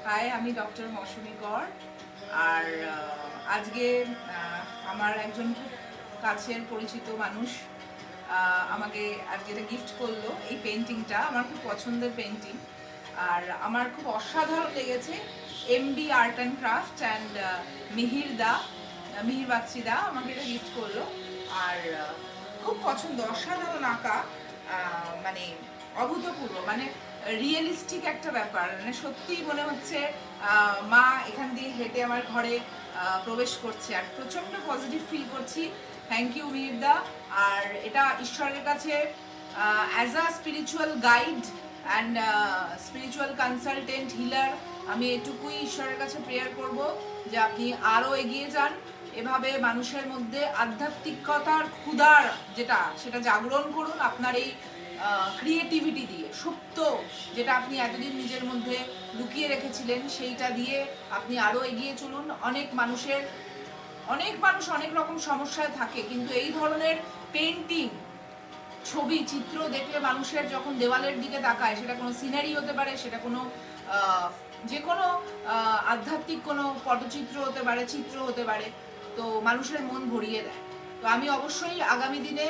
High, আমি doctor মৌসুমী কর। আর আজকে আমার একজন খুব কাছের পরিচিত মানুষ আমাকে আজকে এটা গিফট করলো। এই পেন্টিংটা আমার খুব পছন্দের পেন্টিং, আর আমার খুব অসাধারণ লেগেছে। MB art and craft and Mihir বাগচিদা আমাকে এটা গিফট করলো। আর খুব পছন্দ, অসাধারণ আঁকা, মানে অভূতপূর্ব, মানে রিয়েলিস্টিক একটা ব্যাপার। মানে সত্যিই মনে হচ্ছে মা এখান দিয়ে হেঁটে আমার ঘরে প্রবেশ করছে, আর প্রচণ্ড পজিটিভ ফিল করছি। থ্যাংক ইউ মিহিরদা। আর এটা ঈশ্বরের কাছে as a spiritual guide and spiritual consultant healer আমি এটুকুই ঈশ্বরের কাছে প্রেয়ার করব যে আপনি আরও এগিয়ে যান, এভাবে মানুষের মধ্যে আধ্যাত্মিকতার ক্ষুধার সেটা জাগরণ করুন আপনার এই ক্রিয়েটিভিটি দিয়ে। সুপ্ত যেটা আপনি এতদিন নিজের মধ্যে লুকিয়ে রেখেছিলেন, সেইটা দিয়ে আপনি আরও এগিয়ে চলুন। অনেক মানুষ অনেক রকম সমস্যায় থাকে, কিন্তু এই ধরনের পেন্টিং, ছবি, চিত্র দেখলে মানুষের যখন দেওয়ালের দিকে তাকায়, সেটা কোনো সিনারি হতে পারে, সেটা কোনো যে কোনো আধ্যাত্মিক কোনো পটচিত্র হতে পারে, চিত্র হতে পারে, তো মানুষের মন ভরিয়ে দেয়। তো আমি অবশ্যই আগামী দিনে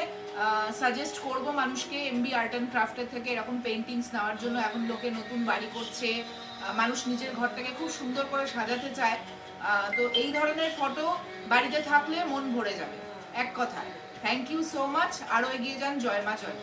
সাজেস্ট করব মানুষকে এমবি আর্ট অ্যান্ড ক্রাফটের থেকে এরকম পেন্টিংস নেওয়ার জন্য। এখন লোকে নতুন বাড়ি করছে, মানুষ নিজের ঘরটাকে খুব সুন্দর করে সাজাতে চায়, তো এই ধরনের ফটো বাড়িতে থাকলে মন ভরে যাবে। এক কথায় থ্যাংক ইউ সো মাচ। আরও এগিয়ে যান। জয় মা জয়।